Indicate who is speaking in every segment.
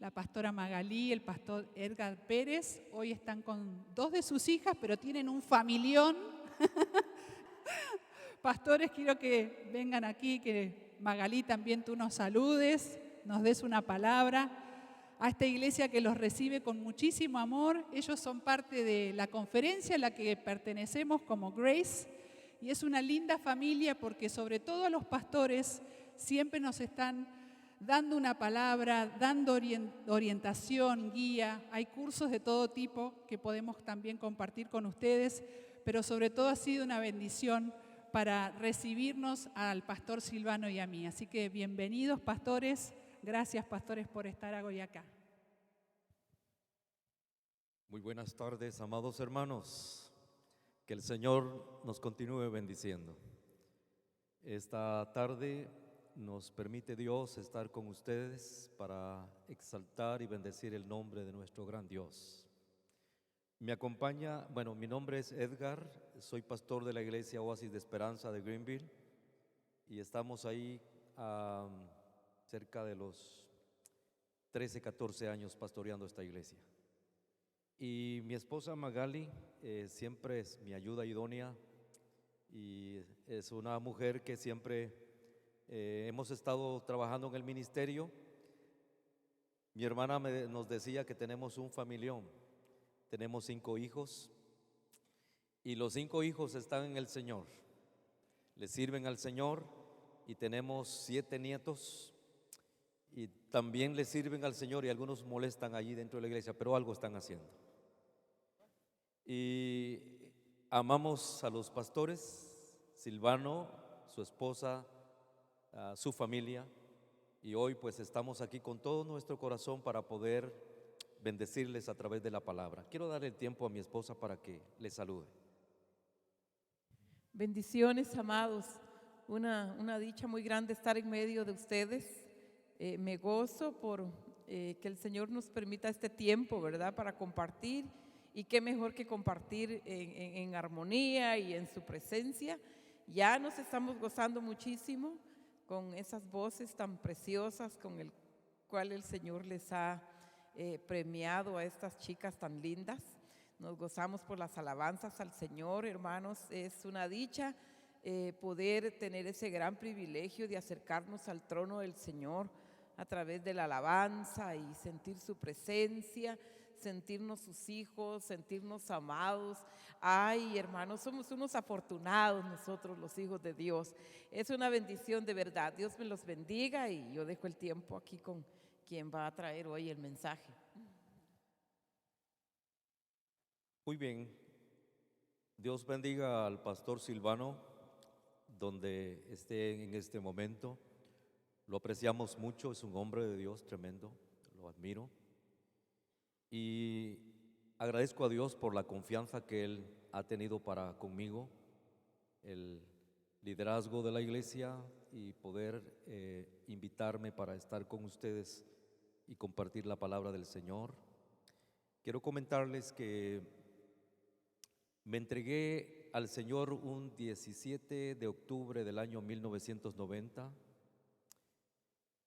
Speaker 1: la pastora Magalí, el pastor Edgar Pérez. Hoy están con dos de sus hijas, pero tienen un familión. Pastores, quiero que vengan aquí, que Magalí también tú nos saludes, nos des una palabra a esta iglesia que los recibe con muchísimo amor. Ellos son parte de la conferencia a la que pertenecemos como Grace, y es una linda familia porque sobre todo los pastores siempre nos están dando una palabra, dando orientación, guía. Hay cursos de todo tipo que podemos también compartir con ustedes, pero sobre todo ha sido una bendición para recibirnos al pastor Silvano y a mí. Así que bienvenidos, pastores. Gracias, pastores, por estar hoy acá.
Speaker 2: Muy buenas tardes, amados hermanos. Que el Señor nos continúe bendiciendo. Esta tarde nos permite Dios estar con ustedes para exaltar y bendecir el nombre de nuestro gran Dios. Me acompaña, mi nombre es Edgar, soy pastor de la iglesia Oasis de Esperanza de Greenville y estamos ahí cerca de los 13, 14 años pastoreando esta iglesia. Y mi esposa Magali siempre es mi ayuda idónea y es una mujer que siempre hemos estado trabajando en el ministerio. Mi hermana nos decía que tenemos un familión, tenemos 5 hijos y los 5 hijos están en el Señor, le sirven al Señor, y tenemos 7 nietos y también le sirven al Señor, y algunos molestan allí dentro de la iglesia, pero algo están haciendo. Y amamos a los pastores, Silvano, su esposa, su familia, y hoy pues estamos aquí con todo nuestro corazón para poder bendecirles a través de la palabra. Quiero dar el tiempo a mi esposa para que les salude.
Speaker 3: Bendiciones, amados. Una dicha muy grande estar en medio de ustedes. Me gozo por que el Señor nos permita este tiempo, ¿verdad?, para compartir. Y qué mejor que compartir en armonía y en su presencia. Ya nos estamos gozando muchísimo con esas voces tan preciosas con el cual el Señor les ha premiado a estas chicas tan lindas. Nos gozamos por las alabanzas al Señor, hermanos. Es una dicha poder tener ese gran privilegio de acercarnos al trono del Señor a través de la alabanza y sentir su presencia, sentirnos sus hijos, sentirnos amados. Ay, hermanos, somos unos afortunados nosotros, los hijos de Dios. Es una bendición de verdad. Dios me los bendiga, y yo dejo el tiempo aquí con quien va a traer hoy el mensaje.
Speaker 2: Muy bien, Dios bendiga al pastor Silvano donde esté en este momento. Lo apreciamos mucho, es un hombre de Dios tremendo, lo admiro. Y agradezco a Dios por la confianza que Él ha tenido para conmigo, el liderazgo de la iglesia y poder invitarme para estar con ustedes y compartir la palabra del Señor. Quiero comentarles que me entregué al Señor un 17 de octubre del año 1990.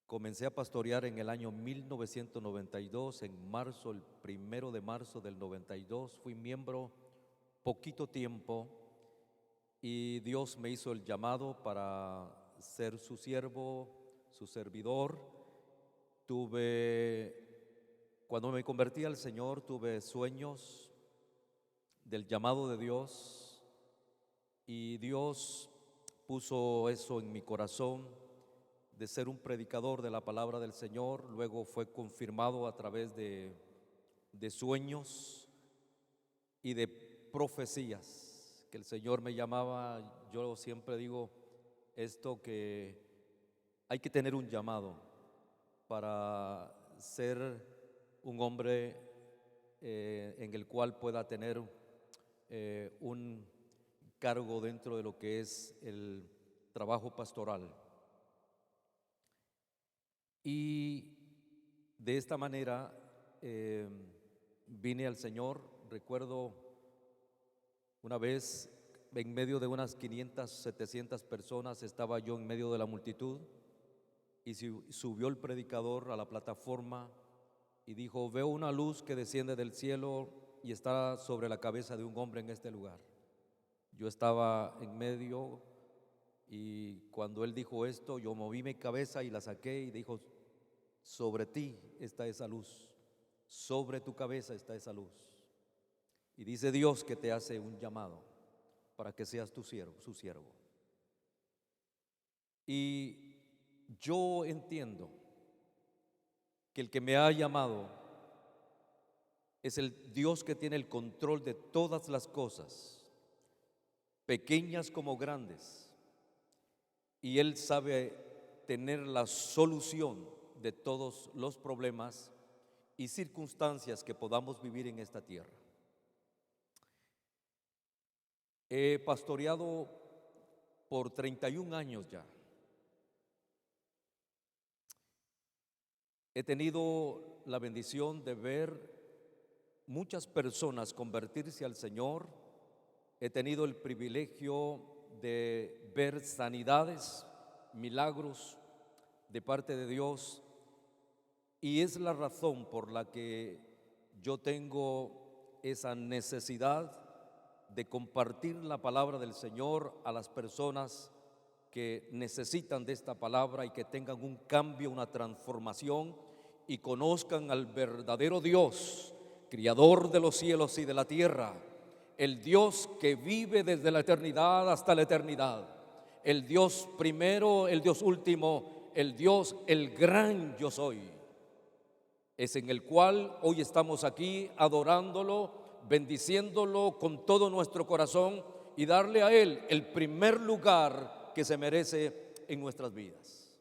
Speaker 2: Comencé a pastorear en el año 1992, en marzo, el 1 de marzo del 92. Fui miembro poquito tiempo y Dios me hizo el llamado para ser su siervo, su servidor. Cuando me convertí al Señor, tuve sueños del llamado de Dios, y Dios puso eso en mi corazón de ser un predicador de la palabra del Señor. Luego fue confirmado a través de sueños y de profecías que el Señor me llamaba. Yo siempre digo esto, que hay que tener un llamado para ser un hombre en el cual pueda tener un cargo dentro de lo que es el trabajo pastoral. Y de esta manera vine al Señor. Recuerdo una vez, en medio de unas 500, 700 personas, estaba yo en medio de la multitud, y subió el predicador a la plataforma y dijo: veo una luz que desciende del cielo y está sobre la cabeza de un hombre en este lugar. Yo estaba en medio y cuando él dijo esto, yo moví mi cabeza y la saqué y dijo: sobre ti está esa luz, sobre tu cabeza está esa luz. Y dice Dios que te hace un llamado para que seas tu siervo, su siervo. Y yo entiendo que el que me ha llamado es el Dios que tiene el control de todas las cosas, pequeñas como grandes, y Él sabe tener la solución de todos los problemas y circunstancias que podamos vivir en esta tierra. He pastoreado por 31 años ya. He tenido la bendición de ver muchas personas convertirse al Señor. He tenido el privilegio de ver sanidades, milagros de parte de Dios, y es la razón por la que yo tengo esa necesidad de compartir la palabra del Señor a las personas que necesitan de esta palabra y que tengan un cambio, una transformación y conozcan al verdadero Dios, Criador de los cielos y de la tierra, el Dios que vive desde la eternidad hasta la eternidad, el Dios primero, el Dios último, el Dios, el gran yo soy. Es en el cual hoy estamos aquí adorándolo, bendiciéndolo con todo nuestro corazón y darle a Él el primer lugar que se merece en nuestras vidas.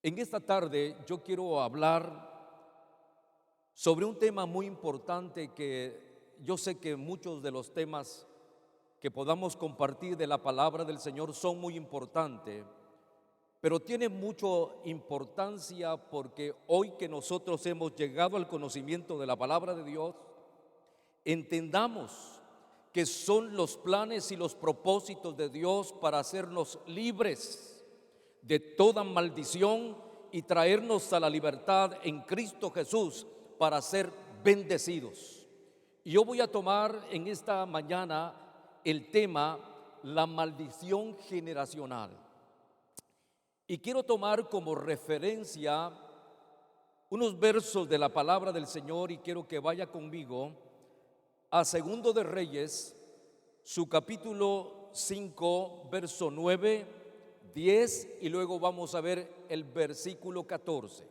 Speaker 2: En esta tarde yo quiero hablar sobre un tema muy importante que yo sé que muchos de los temas que podamos compartir de la palabra del Señor son muy importantes, pero tiene mucha importancia porque hoy que nosotros hemos llegado al conocimiento de la palabra de Dios, entendamos que son los planes y los propósitos de Dios para hacernos libres de toda maldición y traernos a la libertad en Cristo Jesús para ser bendecidos. Y yo voy a tomar en esta mañana el tema la maldición generacional. Y quiero tomar como referencia unos versos de la palabra del Señor y quiero que vaya conmigo a Segundo de Reyes, su capítulo 5, verso 9, 10 y luego vamos a ver el versículo 14.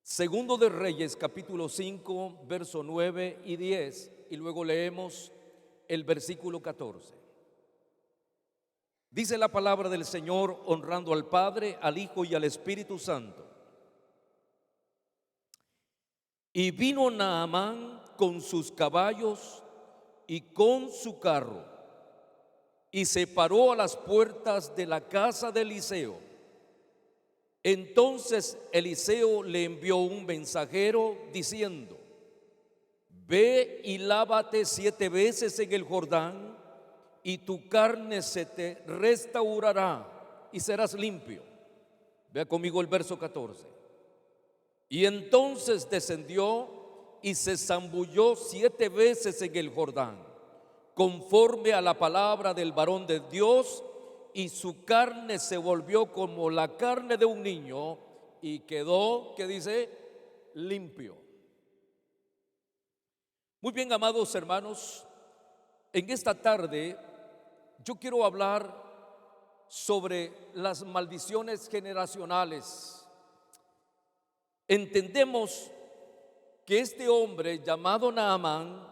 Speaker 2: Segundo de Reyes, capítulo 5, verso 9 y 10 y luego leemos el versículo 14. Dice la palabra del Señor, honrando al Padre, al Hijo y al Espíritu Santo. Y vino Naamán con sus caballos y con su carro, y se paró a las puertas de la casa de Eliseo. Entonces Eliseo le envió un mensajero diciendo: ve y lávate 7 veces en el Jordán, y tu carne se te restaurará y serás limpio. Vea conmigo el verso 14. Y entonces descendió y se zambulló 7 veces en el Jordán, conforme a la palabra del varón de Dios, y su carne se volvió como la carne de un niño y quedó, ¿qué dice? Limpio. Muy bien, amados hermanos, en esta tarde yo quiero hablar sobre las maldiciones generacionales. Entendemos que este hombre llamado Naamán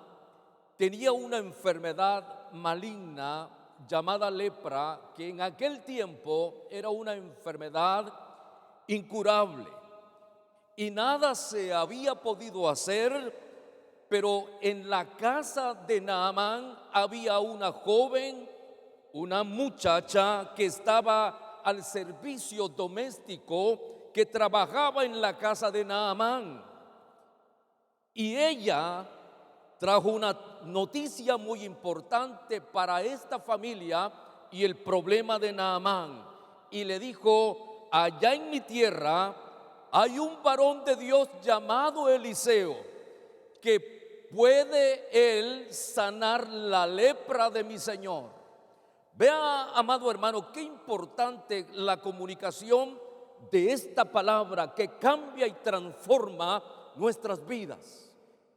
Speaker 2: tenía una enfermedad maligna llamada lepra, que en aquel tiempo era una enfermedad incurable y nada se había podido hacer, pero en la casa de Naamán había una joven, una muchacha que estaba al servicio doméstico, que trabajaba en la casa de Naamán. Y ella trajo una noticia muy importante para esta familia y el problema de Naamán. Y le dijo: allá en mi tierra hay un varón de Dios llamado Eliseo que puede él sanar la lepra de mi Señor. Vea, amado hermano, qué importante la comunicación de esta palabra que cambia y transforma nuestras vidas.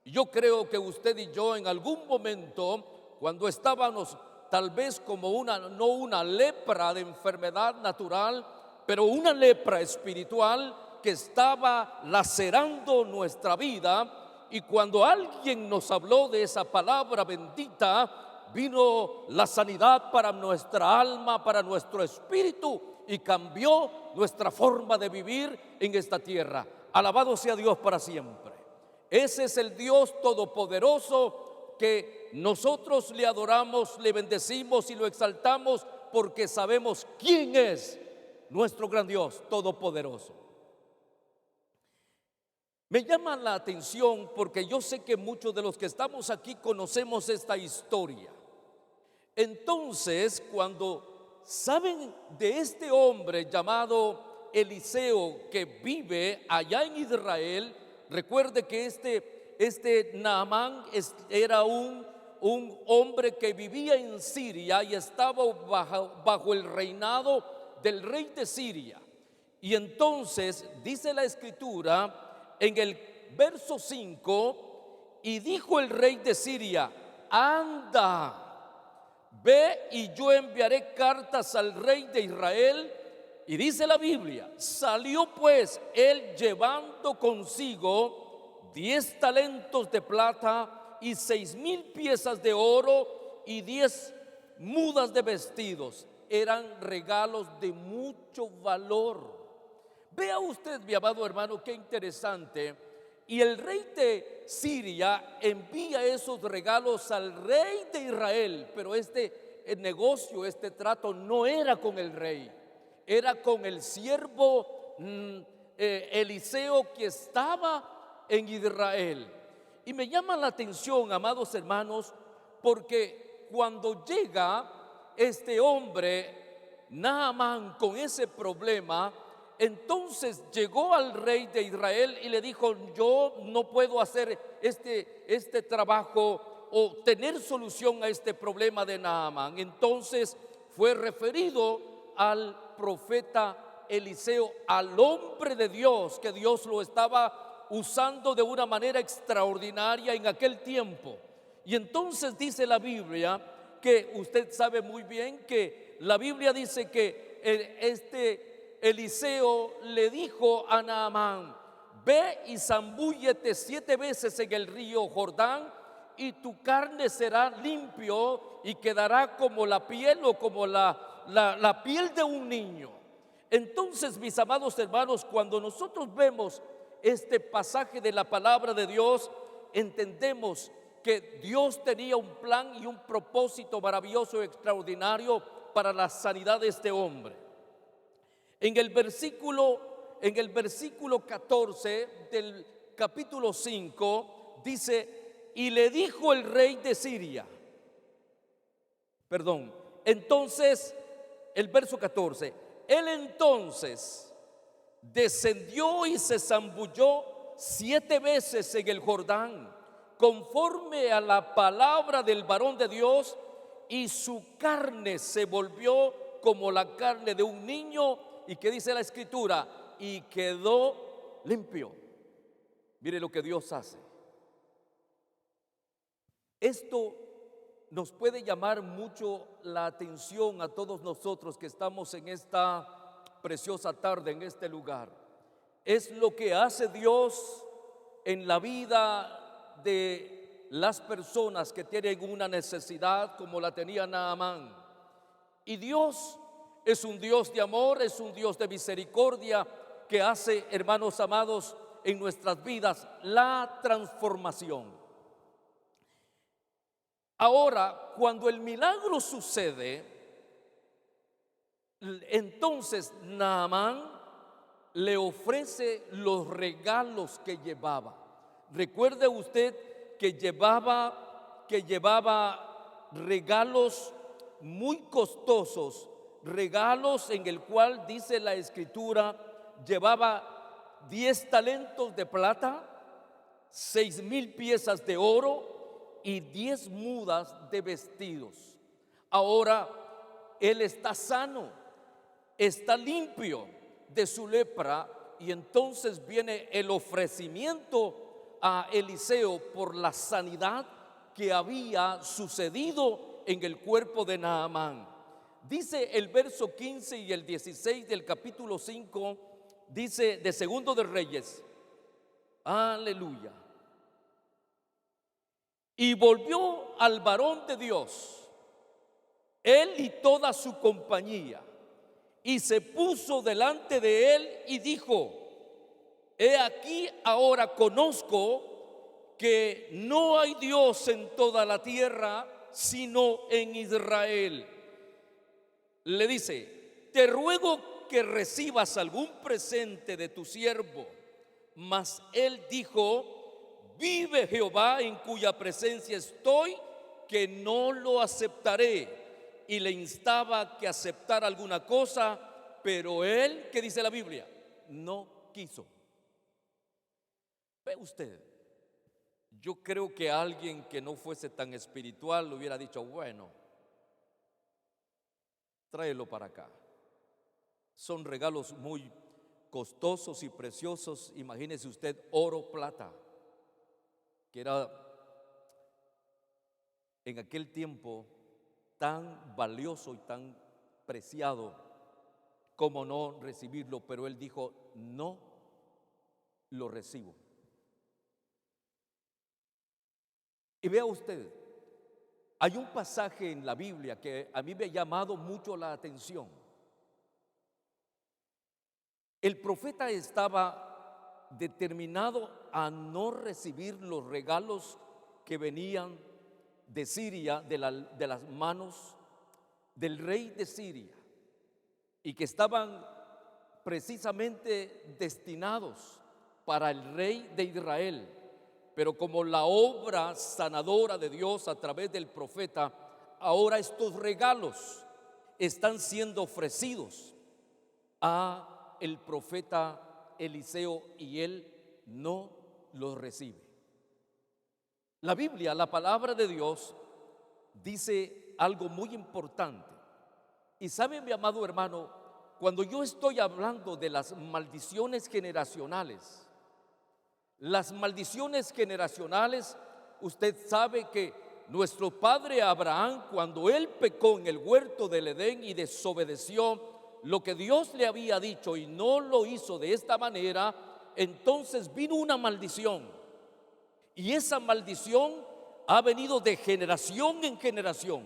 Speaker 2: Yo creo que usted y yo en algún momento, cuando estábamos tal vez como no una lepra de enfermedad natural, pero una lepra espiritual que estaba lacerando nuestra vida, y cuando alguien nos habló de esa palabra bendita, vino la sanidad para nuestra alma, para nuestro espíritu, y cambió nuestra forma de vivir en esta tierra. Alabado sea Dios para siempre. Ese es el Dios todopoderoso que nosotros le adoramos, le bendecimos y lo exaltamos porque sabemos quién es nuestro gran Dios todopoderoso. Me llama la atención porque yo sé que muchos de los que estamos aquí conocemos esta historia. Entonces, cuando saben de este hombre llamado Eliseo que vive allá en Israel, recuerde que este Naamán era un hombre que vivía en Siria y estaba bajo el reinado del rey de Siria. Y entonces dice la escritura en el verso 5: y dijo el rey de Siria: anda, ve y yo enviaré cartas al rey de Israel. Y dice la Biblia: salió pues él llevando consigo 10 talentos de plata y 6,000 piezas de oro y 10 mudas de vestidos. Eran regalos de mucho valor. Vea usted, mi amado hermano, qué interesante. Y el rey de Siria envía esos regalos al rey de Israel, pero el negocio, este trato no era con el rey, era con el siervo Eliseo que estaba en Israel. Y me llama la atención, amados hermanos, porque cuando llega este hombre Naamán con ese problema, entonces llegó al rey de Israel y le dijo: yo no puedo hacer este trabajo o tener solución a este problema de Naamán. Entonces fue referido al profeta Eliseo, al hombre de Dios, que Dios lo estaba usando de una manera extraordinaria en aquel tiempo. Y entonces dice la Biblia, que usted sabe muy bien que la Biblia dice que Eliseo le dijo a Naamán: ve y zambúllete 7 veces en el río Jordán y tu carne será limpio y quedará como la piel o como la piel de un niño. Entonces, mis amados hermanos, cuando nosotros vemos este pasaje de la palabra de Dios, entendemos que Dios tenía un plan y un propósito maravilloso y extraordinario para la sanidad de este hombre. En el versículo 14 del capítulo 5 dice: y le dijo el rey de Siria, entonces el verso 14: él entonces descendió y se zambulló 7 veces en el Jordán, conforme a la palabra del varón de Dios, y su carne se volvió como la carne de un niño. ¿Y qué dice la escritura? Y quedó limpio. Mire lo que Dios hace. Esto nos puede llamar mucho la atención a todos nosotros que estamos en esta preciosa tarde, en este lugar. Es lo que hace Dios en la vida de las personas que tienen una necesidad como la tenía Naamán. Y Dios es un Dios de amor, es un Dios de misericordia que hace, hermanos amados, en nuestras vidas la transformación. Ahora, cuando el milagro sucede, entonces Naamán le ofrece los regalos que llevaba. Recuerde usted que llevaba regalos muy costosos, regalos en el cual dice la escritura, llevaba
Speaker 4: 10 talentos de plata, 6,000 piezas de oro y 10 mudas de vestidos. Ahora él está sano, está limpio de su lepra. Y entonces viene el ofrecimiento a Eliseo por la sanidad que había sucedido en el cuerpo de Naamán. Dice el verso 15 y el 16 del capítulo 5, dice de Segundo de Reyes, aleluya. Y volvió al varón de Dios, él y toda su compañía, y se puso delante de él y dijo: he aquí, ahora conozco que no hay Dios en toda la tierra sino en Israel. Le dice: te ruego que recibas algún presente de tu siervo. Mas él dijo: vive Jehová en cuya presencia estoy, que no lo aceptaré. Y le instaba que aceptara alguna cosa, pero él, ¿qué dice la Biblia? No quiso. Ve usted, yo creo que alguien que no fuese tan espiritual le hubiera dicho: bueno, tráelo para acá. Son regalos muy costosos y preciosos. Imagínese usted oro, plata, que era en aquel tiempo tan valioso y tan preciado. ¿Cómo no recibirlo? Pero él dijo: no lo recibo. Y vea usted, hay un pasaje en la Biblia que a mí me ha llamado mucho la atención. El profeta estaba determinado a no recibir los regalos que venían de Siria, de las manos del rey de Siria, y que estaban precisamente destinados para el rey de Israel. Pero como la obra sanadora de Dios a través del profeta, ahora estos regalos están siendo ofrecidos a el profeta Eliseo y él no los recibe. La Biblia, la palabra de Dios, dice algo muy importante. Y sabe, mi amado hermano, cuando yo estoy hablando de las maldiciones generacionales, usted sabe que nuestro padre Abraham, cuando él pecó en el huerto del Edén y desobedeció lo que Dios le había dicho y no lo hizo de esta manera, entonces vino una maldición. Y esa maldición ha venido de generación en generación.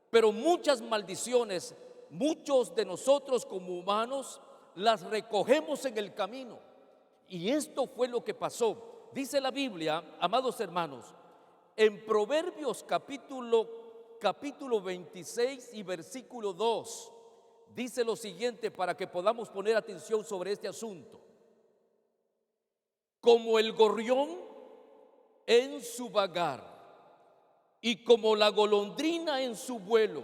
Speaker 4: Pero muchas maldiciones, muchos de nosotros como humanos las recogemos en el camino. Y esto fue lo que pasó. Dice la Biblia, amados hermanos, en Proverbios capítulo 26 y versículo 2, dice lo siguiente para que podamos poner atención sobre este asunto. Como el gorrión en su vagar y como la golondrina en su vuelo,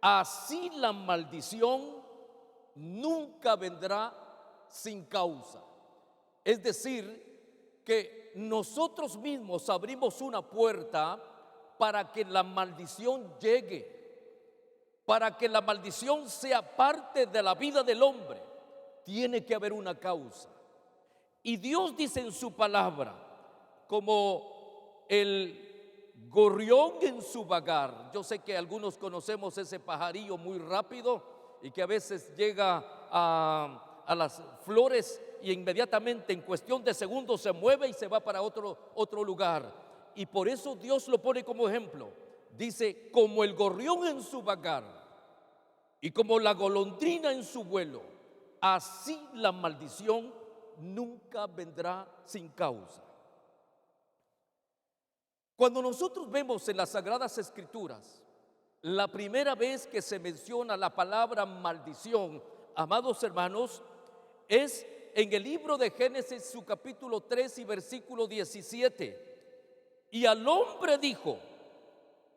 Speaker 4: así la maldición nunca vendrá sin causa. Es decir, que nosotros mismos abrimos una puerta para que la maldición llegue, para que la maldición sea parte de la vida del hombre. Tiene que haber una causa. Y Dios dice en su palabra, como el gorrión en su vagar. Yo sé que algunos conocemos ese pajarillo muy rápido y que a veces llega a las flores y inmediatamente en cuestión de segundos se mueve y se va para otro lugar. Y por eso Dios lo pone como ejemplo. Dice, como el gorrión en su vagar y como la golondrina en su vuelo, así la maldición nunca vendrá sin causa. Cuando nosotros vemos en las Sagradas Escrituras la primera vez que se menciona la palabra maldición, amados hermanos, es en el libro de Génesis, su capítulo 3 y versículo 17. Y al hombre dijo: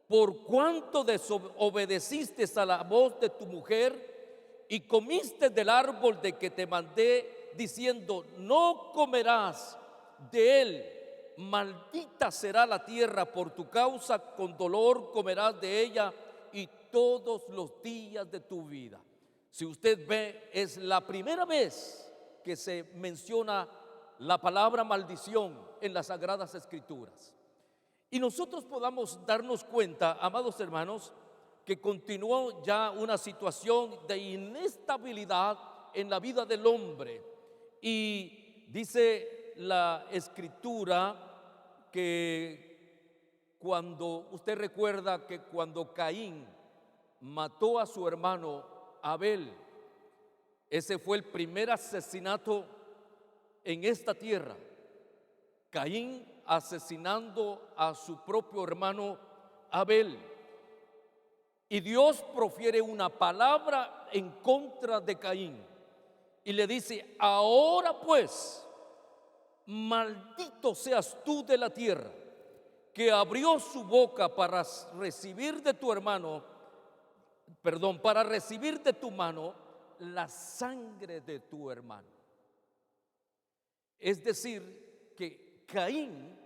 Speaker 4: por cuanto desobedeciste a la voz de tu mujer y comiste del árbol de que te mandé diciendo: no comerás de él, maldita será la tierra por tu causa, con dolor comerás de ella y todos los días de tu vida. Si usted ve, es la primera vez que se menciona la palabra maldición en las Sagradas Escrituras. Y nosotros podamos darnos cuenta, amados hermanos, que continuó ya una situación de inestabilidad en la vida del hombre. Y dice la Escritura que cuando usted recuerda que cuando Caín mató a su hermano Abel, ese fue el primer asesinato en esta tierra. Caín asesinando a su propio hermano Abel. Y Dios profiere una palabra en contra de Caín y le dice: ahora pues, maldito seas tú de la tierra, que abrió su boca para recibir de tu hermano, para recibir de tu mano la sangre de tu hermano. Es decir, que Caín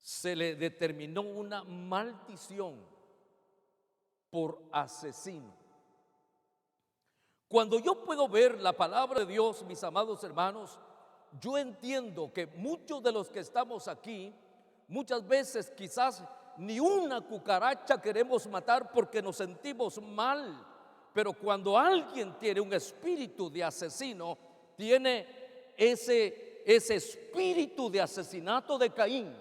Speaker 4: se le determinó una maldición por asesino. Cuando yo puedo ver la palabra de Dios, mis amados hermanos, yo entiendo que muchos de los que estamos aquí, muchas veces quizás ni una cucaracha queremos matar porque nos sentimos mal, pero cuando alguien tiene un espíritu de asesino, tiene ese espíritu de asesinato de Caín,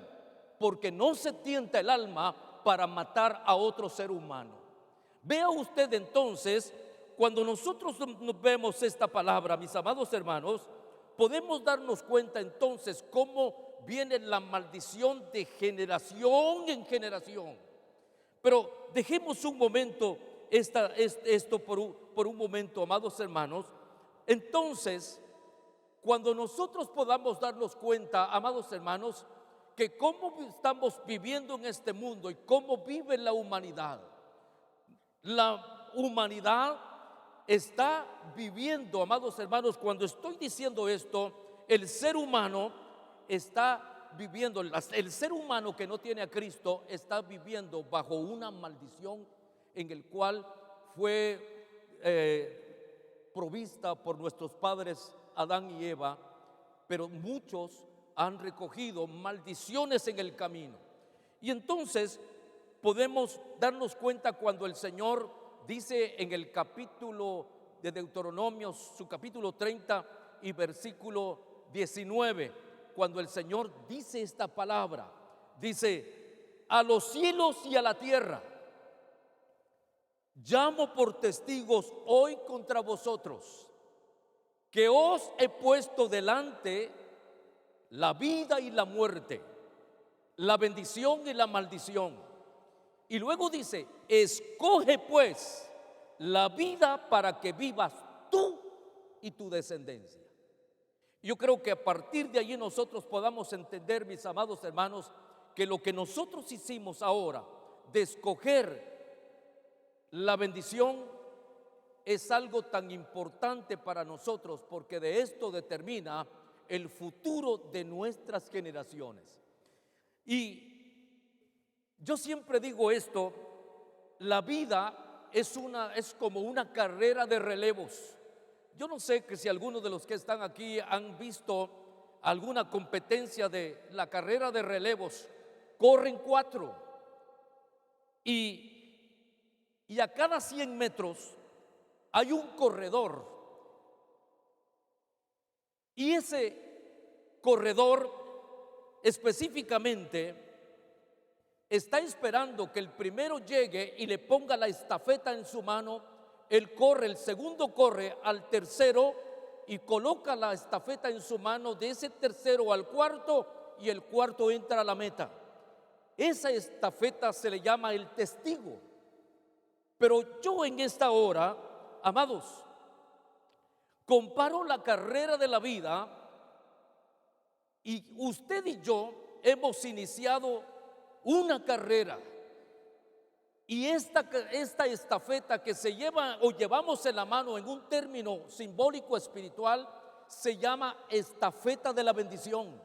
Speaker 4: porque no se tienta el alma para matar a otro ser humano. Vea usted entonces, cuando nosotros nos vemos esta palabra, mis amados hermanos, podemos darnos cuenta entonces cómo viene la maldición de generación en generación. Pero dejemos un momento esto por un momento, amados hermanos. Entonces, cuando nosotros podamos darnos cuenta, amados hermanos, que cómo estamos viviendo en este mundo y cómo vive la humanidad. La humanidad está viviendo, amados hermanos, cuando estoy diciendo esto, el ser humano está viviendo, el ser humano que no tiene a Cristo está viviendo bajo una maldición en el cual fue provista por nuestros padres Adán y Eva, pero muchos han recogido maldiciones en el camino. Y entonces podemos darnos cuenta cuando el Señor dice en el capítulo de Deuteronomio, su capítulo 30 y versículo 19, cuando el Señor dice esta palabra, dice: a los cielos y a la tierra llamo por testigos hoy contra vosotros, que os he puesto delante la vida y la muerte, la bendición y la maldición. Y luego dice: escoge pues la vida para que vivas tú y tu descendencia. Yo creo que a partir de allí nosotros podamos entender, mis amados hermanos, que lo que nosotros hicimos ahora de escoger la bendición es algo tan importante para nosotros, porque de esto determina el futuro de nuestras generaciones. Y yo siempre digo esto: la vida es como una carrera de relevos. Yo no sé que si algunos de los que están aquí han visto alguna competencia de la carrera de relevos. Corren 4 y a cada 100 metros hay un corredor, y ese corredor específicamente está esperando que el primero llegue y le ponga la estafeta en su mano. Él corre, el segundo corre al tercero y coloca la estafeta en su mano, de ese tercero al cuarto, y el cuarto entra a la meta. Esa estafeta se le llama el testigo. Pero yo en esta hora, amados, comparo la carrera de la vida, y usted y yo hemos iniciado una carrera. Y esta estafeta que se lleva o llevamos en la mano en un término simbólico espiritual se llama estafeta de la bendición.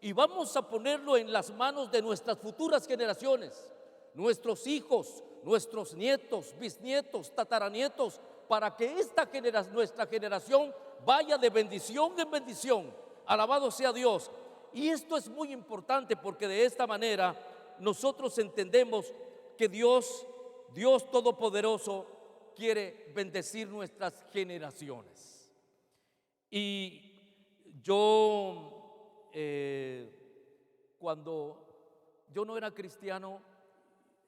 Speaker 4: Y vamos a ponerlo en las manos de nuestras futuras generaciones, nuestros hijos, nuestros nietos, bisnietos, tataranietos, para que nuestra generación vaya de bendición en bendición. Alabado sea Dios. Y esto es muy importante porque de esta manera nosotros entendemos que Dios Todopoderoso quiere bendecir nuestras generaciones. Y yo, cuando yo no era cristiano,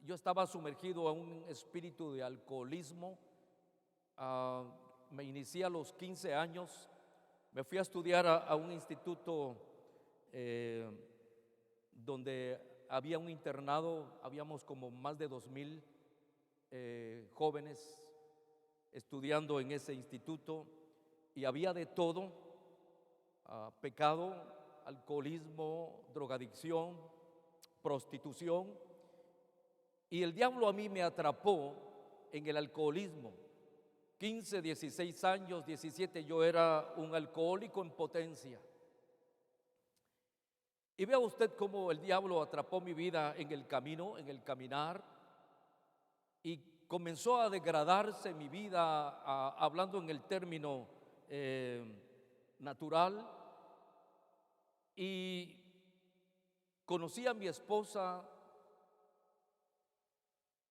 Speaker 4: yo estaba sumergido en un espíritu de alcoholismo. Me inicié a los 15 años, me fui a estudiar a un instituto donde había un internado, habíamos como más de 2,000 jóvenes estudiando en ese instituto y había de todo, pecado, alcoholismo, drogadicción, prostitución, y el diablo a mí me atrapó en el alcoholismo. 15, 16 años, 17, yo era un alcohólico en potencia. Y vea usted cómo el diablo atrapó mi vida en el camino, en el caminar, y comenzó a degradarse mi vida, hablando en el término natural. Y conocí a mi esposa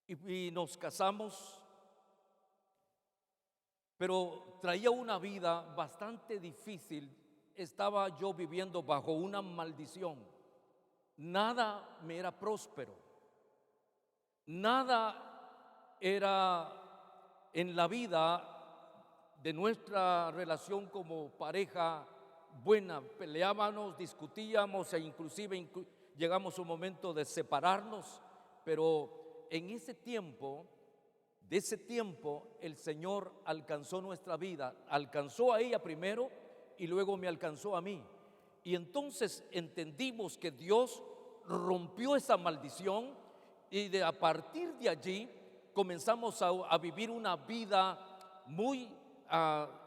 Speaker 4: y nos casamos, pero traía una vida bastante difícil. Estaba yo viviendo bajo una maldición. Nada me era próspero. Nada era en la vida de nuestra relación como pareja buena. Peleábamos, discutíamos e inclusive llegamos a un momento de separarnos. Pero en ese tiempo, el Señor alcanzó nuestra vida. Alcanzó a ella primero y luego me alcanzó a mí. Y entonces entendimos que Dios rompió esa maldición y a partir de allí comenzamos a vivir una vida muy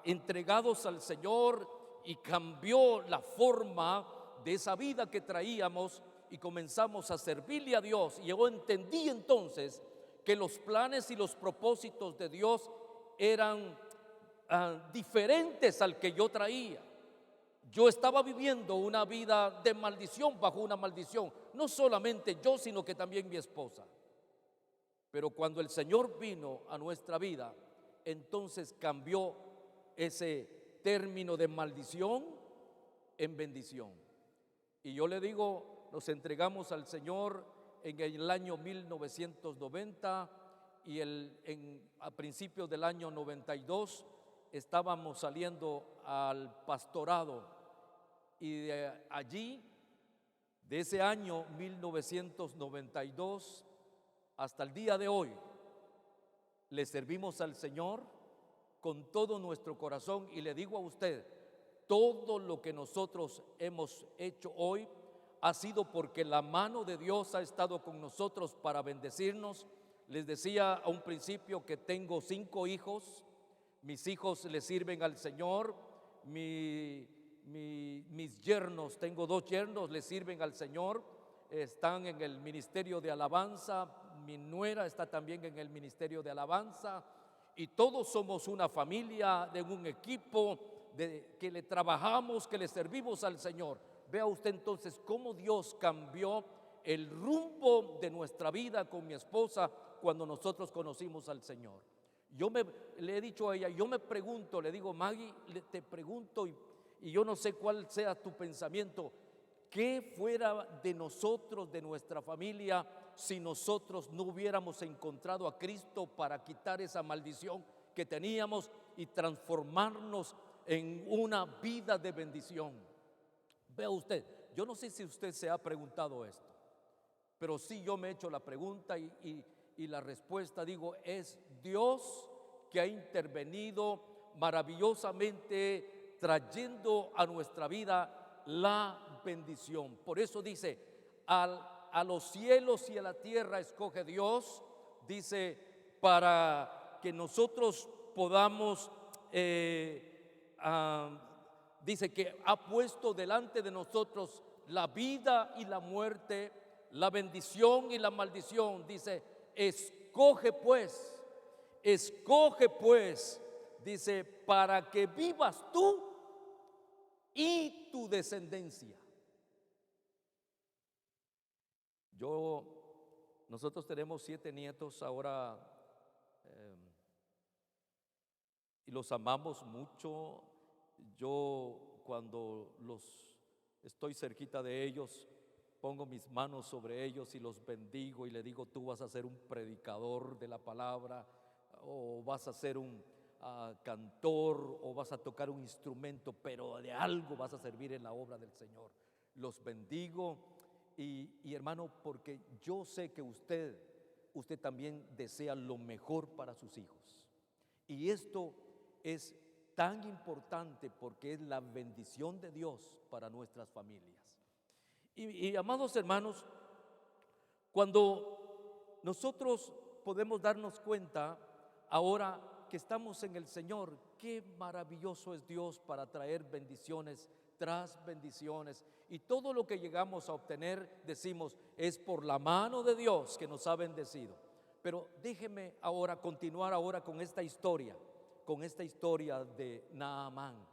Speaker 4: entregados al Señor, y cambió la forma de esa vida que traíamos y comenzamos a servirle a Dios. Y yo entendí entonces que los planes y los propósitos de Dios eran diferentes al que yo traía. Yo estaba viviendo una vida de maldición, bajo una maldición, no solamente yo, sino que también mi esposa. Pero cuando el Señor vino a nuestra vida, entonces cambió ese término de maldición en bendición. Y yo le digo, nos entregamos al Señor en el año 1990 y a principios del año 92 estábamos saliendo al pastorado. Y de allí, de ese año 1992 hasta el día de hoy, le servimos al Señor con todo nuestro corazón. Y le digo a usted, todo lo que nosotros hemos hecho hoy ha sido porque la mano de Dios ha estado con nosotros para bendecirnos. Les decía a un principio que tengo 5 hijos. Mis hijos le sirven al Señor. Mis yernos, tengo 2 yernos, le sirven al Señor, están en el ministerio de alabanza. Mi nuera está también en el ministerio de alabanza, y todos somos una familia, de un equipo que le trabajamos, que le servimos al Señor. Vea usted entonces cómo Dios cambió el rumbo de nuestra vida con mi esposa cuando nosotros conocimos al Señor. Le he dicho a ella, yo me pregunto, le digo, Maggie, te pregunto, y yo no sé cuál sea tu pensamiento, ¿qué fuera de nosotros, de nuestra familia, si nosotros no hubiéramos encontrado a Cristo para quitar esa maldición que teníamos y transformarnos en una vida de bendición? Vea usted, yo no sé si usted se ha preguntado esto, pero sí yo me he hecho la pregunta y la respuesta, digo, es Dios que ha intervenido maravillosamente, trayendo a nuestra vida la bendición. Por eso dice, a los cielos y a la tierra escoge Dios, dice, para que nosotros podamos, dice que ha puesto delante de nosotros la vida y la muerte, la bendición y la maldición. Dice, escoge pues, dice, para que vivas tú y tu descendencia. Nosotros tenemos 7 nietos ahora, y los amamos mucho. Yo, cuando estoy cerquita de ellos, pongo mis manos sobre ellos y los bendigo y le digo, tú vas a ser un predicador de la palabra, o vas a ser un cantor, o vas a tocar un instrumento, pero de algo vas a servir en la obra del Señor. Los bendigo y hermano, porque yo sé que usted también desea lo mejor para sus hijos. Y esto es tan importante porque es la bendición de Dios para nuestras familias. Y amados hermanos, cuando nosotros podemos darnos cuenta ahora que estamos en el Señor, qué maravilloso es Dios para traer bendiciones tras bendiciones, y todo lo que llegamos a obtener, decimos, es por la mano de Dios que nos ha bendecido. Pero déjeme ahora continuar ahora con esta historia de Naamán.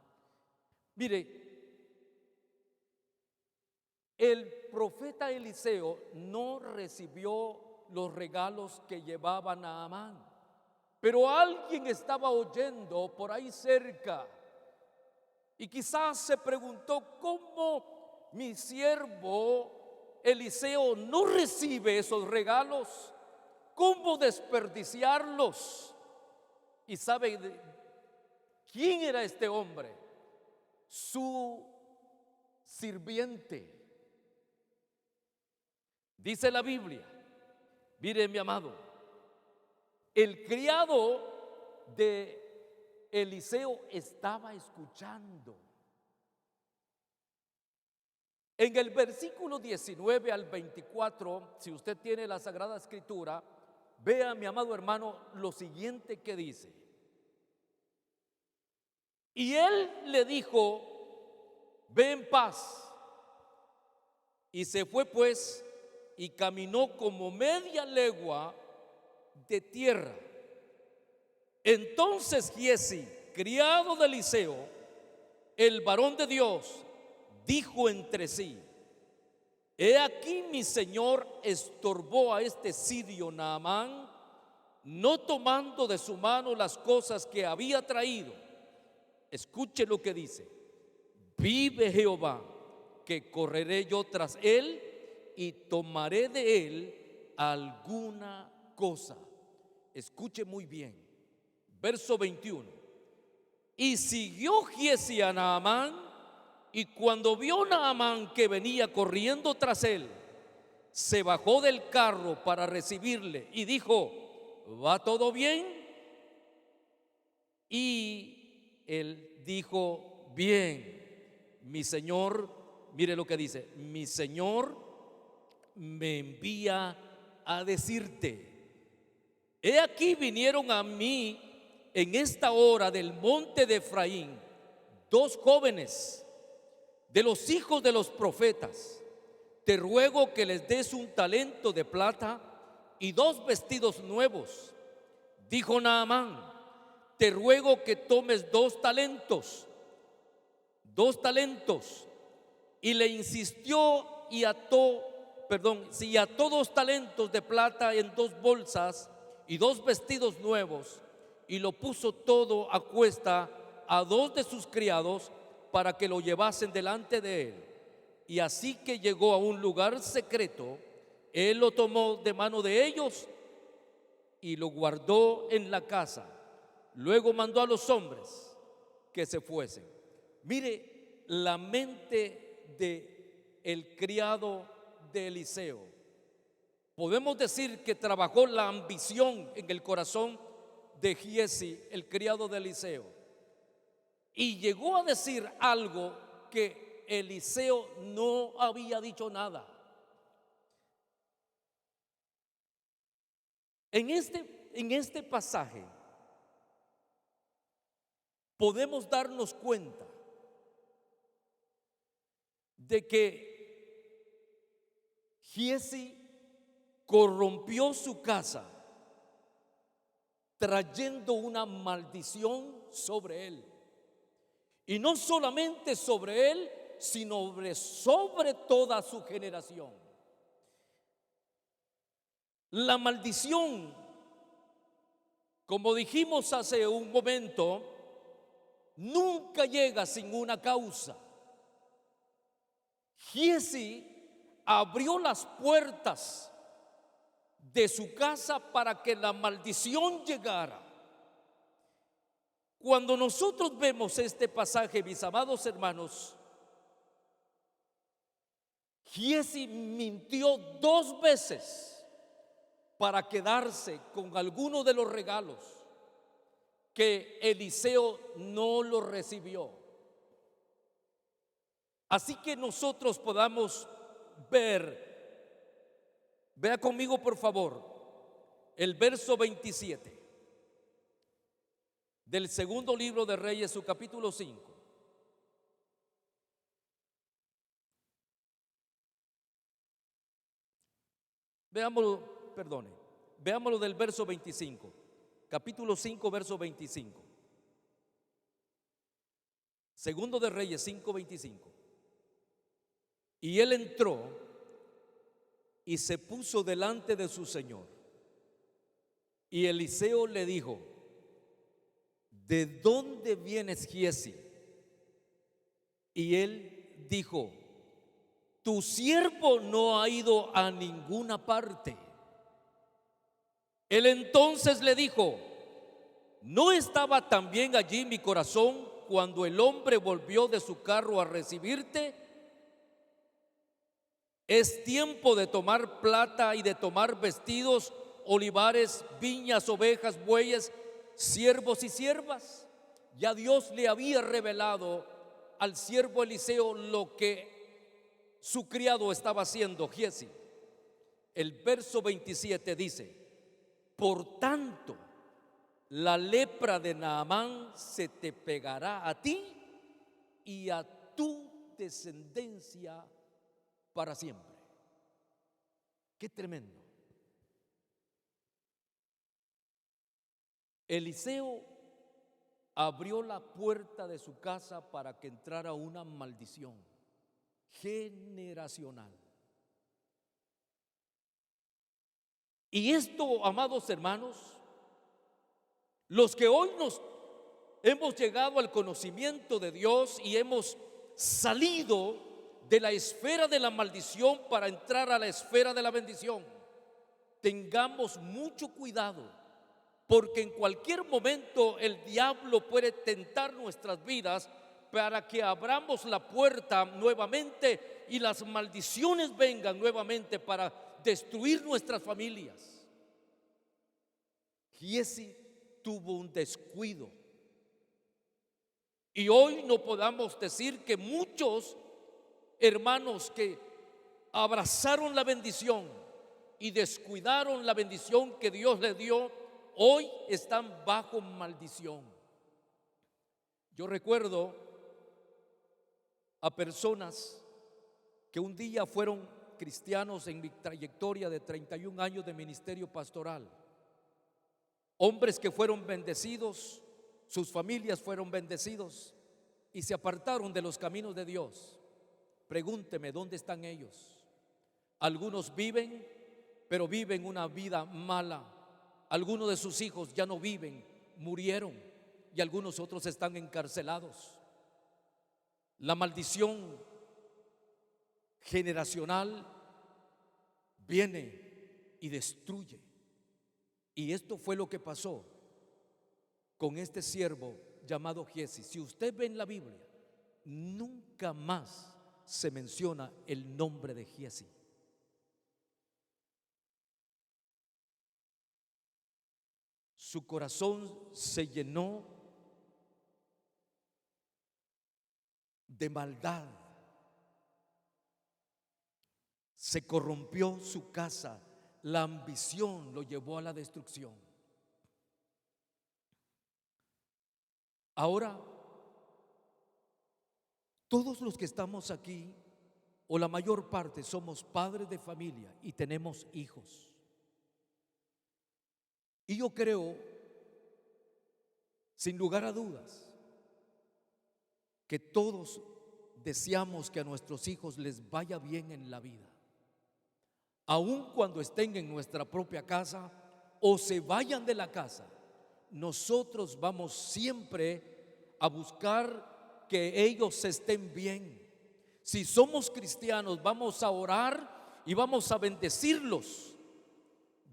Speaker 4: Mire, el profeta Eliseo no recibió los regalos que llevaba Naamán, pero alguien estaba oyendo por ahí cerca y quizás se preguntó, ¿cómo mi siervo Eliseo no recibe esos regalos? ¿Cómo desperdiciarlos? ¿Y sabe quién era este hombre? Su sirviente. Dice la Biblia, mire mi amado, el criado de Eliseo estaba escuchando. En el versículo 19 al 24, si usted tiene la Sagrada Escritura, vea, mi amado hermano, lo siguiente que dice. Y él le dijo, ve en paz. Y se fue pues y caminó como media legua de tierra. Entonces Giesi, criado de Eliseo, el varón de Dios, dijo entre sí, he aquí mi señor estorbó a este sirio Naamán, no tomando de su mano las cosas que había traído. Escuche lo que dice, vive Jehová, que correré yo tras él y tomaré de él alguna cosa. Escuche muy bien, verso 21. Y siguió Giesi a Naamán, y cuando vio Naamán que venía corriendo tras él, se bajó del carro para recibirle y dijo, ¿va todo bien? Y él dijo, bien, mi señor, mire lo que dice, mi señor me envía a decirte, he aquí vinieron a mí en esta hora del monte de Efraín 2 jóvenes de los hijos de los profetas. Te ruego que les des un talento de plata y 2 vestidos nuevos. Dijo Naamán, te ruego que tomes 2 talentos. Y le insistió y ató 2 talentos de plata en 2 bolsas y 2 vestidos nuevos, y lo puso todo a cuesta a 2 de sus criados para que lo llevasen delante de él. Y así que llegó a un lugar secreto, él lo tomó de mano de ellos y lo guardó en la casa. Luego mandó a los hombres que se fuesen. Mire la mente de el criado de Eliseo. Podemos decir que trabajó la ambición en el corazón de Giesi, el criado de Eliseo, y llegó a decir algo que Eliseo no había dicho nada. En este pasaje podemos darnos cuenta de que Giezi corrompió su casa, trayendo una maldición sobre él. Y no solamente sobre él, sino sobre toda su generación. La maldición, como dijimos hace un momento, nunca llega sin una causa. Giezi abrió las puertas de su casa para que la maldición llegara. Cuando nosotros vemos este pasaje, mis amados hermanos, Giezi mintió 2 veces para quedarse con alguno de los regalos que Eliseo no lo recibió. Así que nosotros podamos vea conmigo por favor, el verso 27 del segundo libro de Reyes, su capítulo 5. Veámoslo del verso 25, capítulo 5, verso 25. Segundo de Reyes 5:25. Y él entró y se puso delante de su señor. Y Eliseo le dijo: ¿de dónde vienes, Giezi? Y él dijo: tu siervo no ha ido a ninguna parte. Él entonces le dijo: ¿no estaba también allí mi corazón cuando el hombre volvió de su carro a recibirte? Es tiempo de tomar plata y de tomar vestidos, olivares, viñas, ovejas, bueyes, siervos y siervas. Ya Dios le había revelado al siervo Eliseo lo que su criado estaba haciendo, Giezi. El verso 27 dice: por tanto, la lepra de Naamán se te pegará a ti y a tu descendencia para siempre. Qué tremendo. Eliseo abrió la puerta de su casa para que entrara una maldición generacional. Y esto, amados hermanos, los que hoy nos hemos llegado al conocimiento de Dios y hemos salido de la esfera de la maldición para entrar a la esfera de la bendición, tengamos mucho cuidado, porque en cualquier momento el diablo puede tentar nuestras vidas para que abramos la puerta nuevamente y las maldiciones vengan nuevamente para destruir nuestras familias. Giezi tuvo un descuido, y hoy no podamos decir que muchos hermanos que abrazaron la bendición y descuidaron la bendición que Dios les dio, hoy están bajo maldición. Yo recuerdo a personas que un día fueron cristianos en mi trayectoria de 31 años de ministerio pastoral. Hombres que fueron bendecidos, sus familias fueron bendecidos y se apartaron de los caminos de Dios. Pregúnteme, ¿dónde están ellos? Algunos viven, pero viven una vida mala. Algunos de sus hijos ya no viven, murieron, y algunos otros están encarcelados. La maldición generacional viene y destruye. Y esto fue lo que pasó con este siervo llamado Giezi. Si usted ve en la Biblia, nunca más se menciona el nombre de Giezi. Su corazón se llenó de maldad. Se corrompió su casa. la ambición lo llevó a la destrucción. Ahora, todos los que estamos aquí, o la mayor parte, somos padres de familia y tenemos hijos. Y yo creo, sin lugar a dudas, que todos deseamos que a nuestros hijos les vaya bien en la vida, aun cuando estén en nuestra propia casa o se vayan de la casa. Nosotros vamos siempre a buscar que ellos estén bien. Si somos cristianos, vamos a orar y vamos a bendecirlos.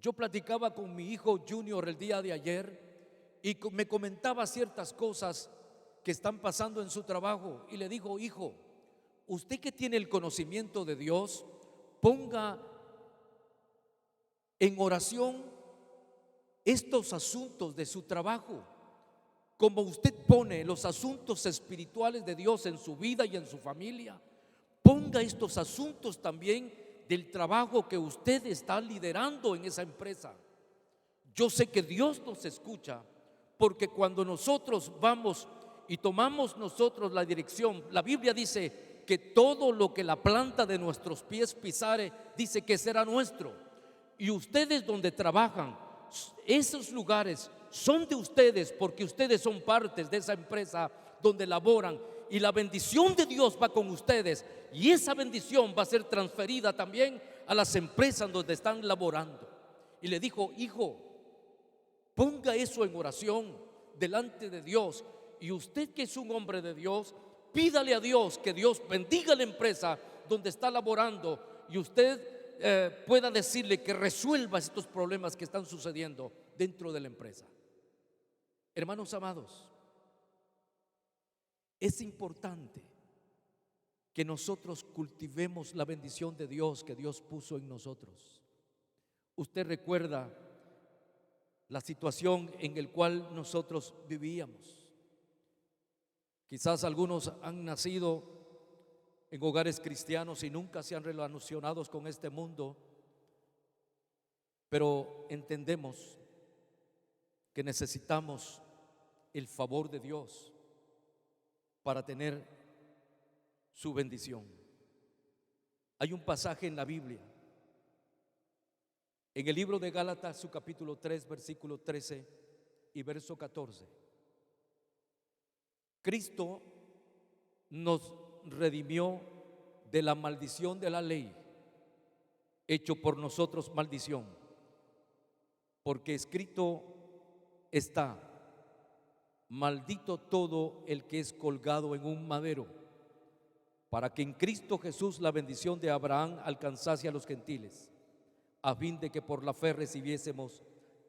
Speaker 4: Yo platicaba con mi hijo Junior el día de ayer y me comentaba ciertas cosas que están pasando en su trabajo, y le digo: hijo, usted que tiene el conocimiento de Dios, ponga en oración estos asuntos de su trabajo, como usted pone los asuntos espirituales de Dios en su vida y en su familia. Ponga estos asuntos también del trabajo que usted está liderando en esa empresa. Yo sé que Dios nos escucha, porque cuando nosotros vamos y tomamos nosotros la dirección, la Biblia dice que todo lo que la planta de nuestros pies pisare, dice que será nuestro. Y ustedes donde trabajan, esos lugares son de ustedes, porque ustedes son partes de esa empresa donde laboran, y la bendición de Dios va con ustedes, y esa bendición va a ser transferida también a las empresas donde están laborando. Y le dijo: hijo, ponga eso en oración delante de Dios, y usted que es un hombre de Dios, pídale a Dios que Dios bendiga la empresa donde está laborando, y usted pueda decirle que resuelva estos problemas que están sucediendo dentro de la empresa. Hermanos amados, es importante que nosotros cultivemos la bendición de Dios que Dios puso en nosotros. Usted recuerda la situación en la cual nosotros vivíamos. Quizás algunos han nacido en hogares cristianos y nunca se han relacionado con este mundo, pero entendemos que necesitamos el favor de Dios para tener su bendición. Hay un pasaje en la Biblia, en el libro de Gálatas, su capítulo 3, versículo 13 y verso 14. Cristo nos redimió de la maldición de la ley, hecho por nosotros maldición, porque escrito está: maldito todo el que es colgado en un madero, para que en Cristo Jesús la bendición de Abraham alcanzase a los gentiles, a fin de que por la fe recibiésemos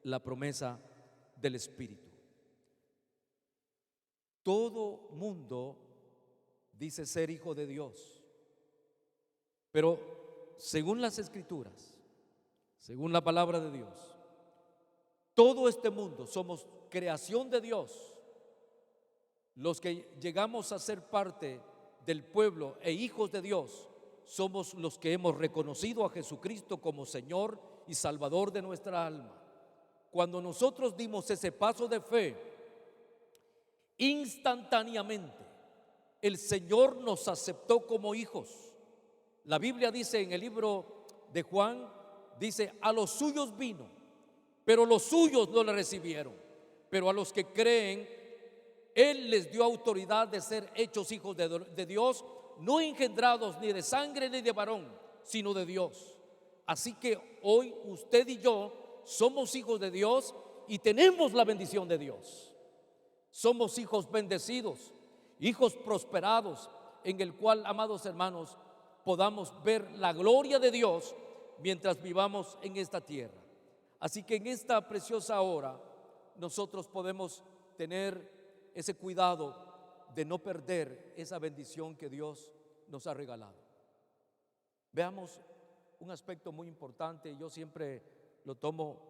Speaker 4: la promesa del Espíritu. Todo mundo dice ser hijo de Dios, pero según las Escrituras, según la palabra de Dios, todo este mundo somos creación de Dios. Los que llegamos a ser parte del pueblo e hijos de Dios somos los que hemos reconocido a Jesucristo como Señor y Salvador de nuestra alma. Cuando nosotros dimos ese paso de fe, instantáneamente el Señor nos aceptó como hijos. La Biblia dice en el libro de Juan, dice: a los suyos vino, pero los suyos no le recibieron, pero a los que creen Él les dio autoridad de ser hechos hijos de Dios, no engendrados ni de sangre ni de varón, sino de Dios. Así que hoy usted y yo somos hijos de Dios y tenemos la bendición de Dios. Somos hijos bendecidos, hijos prosperados, en el cual, amados hermanos, podamos ver la gloria de Dios mientras vivamos en esta tierra. Así que en esta preciosa hora nosotros podemos tener ese cuidado de no perder esa bendición que Dios nos ha regalado. Veamos un aspecto muy importante. Yo siempre lo tomo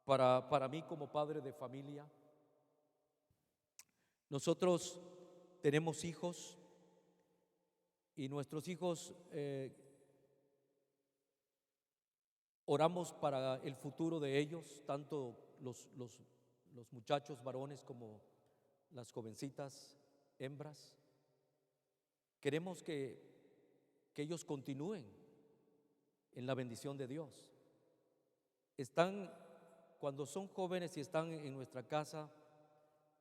Speaker 4: para mí como padre de familia. Nosotros tenemos hijos y nuestros hijos
Speaker 2: oramos para el futuro de ellos, tanto los muchachos varones como las jovencitas hembras. Queremos que ellos continúen en la bendición de Dios. Cuando son jóvenes y están en nuestra casa,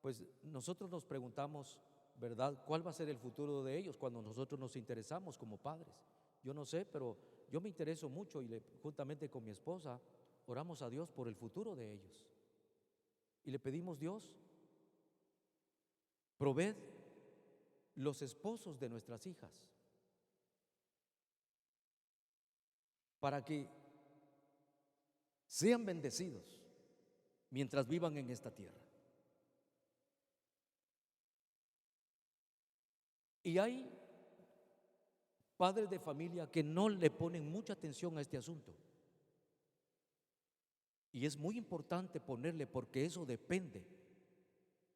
Speaker 2: pues nosotros nos preguntamos, ¿verdad?, ¿cuál va a ser el futuro de ellos cuando nosotros nos interesamos como padres? Yo no sé, pero yo me intereso mucho y juntamente con mi esposa oramos a Dios por el futuro de ellos. Y le pedimos: Dios, provee los esposos de nuestras hijas para que sean bendecidos mientras vivan en esta tierra. Y hay padres de familia que no le ponen mucha atención a este asunto. Y es muy importante ponerle, porque eso depende,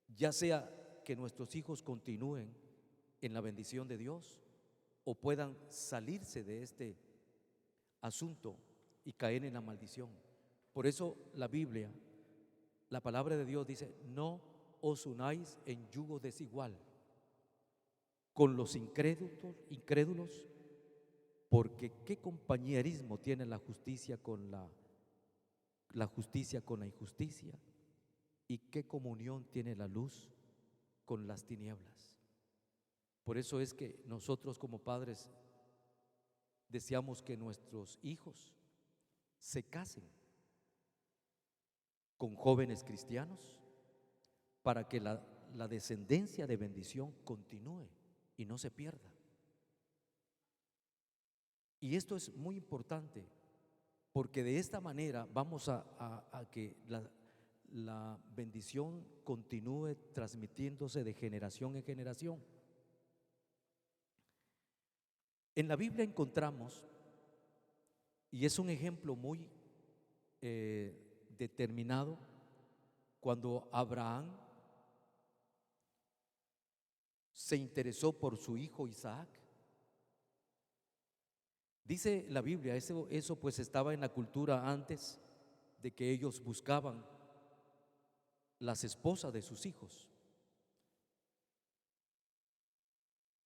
Speaker 2: ya sea que nuestros hijos continúen en la bendición de Dios o puedan salirse de este asunto y caer en la maldición. Por eso la Biblia, la palabra de Dios dice: no os unáis en yugo desigual con los incrédulos, porque qué compañerismo tiene la justicia con la justicia con la injusticia, y qué comunión tiene la luz con las tinieblas. Por eso es que nosotros como padres deseamos que nuestros hijos se casen con jóvenes cristianos para que la descendencia de bendición continúe y no se pierda. Y esto es muy importante, porque de esta manera vamos a que la bendición continúe transmitiéndose de generación en generación. En la Biblia encontramos, y es un ejemplo muy determinado, cuando Abraham se interesó por su hijo Isaac. Dice la Biblia, eso pues estaba en la cultura antes de que ellos buscaban las esposas de sus hijos.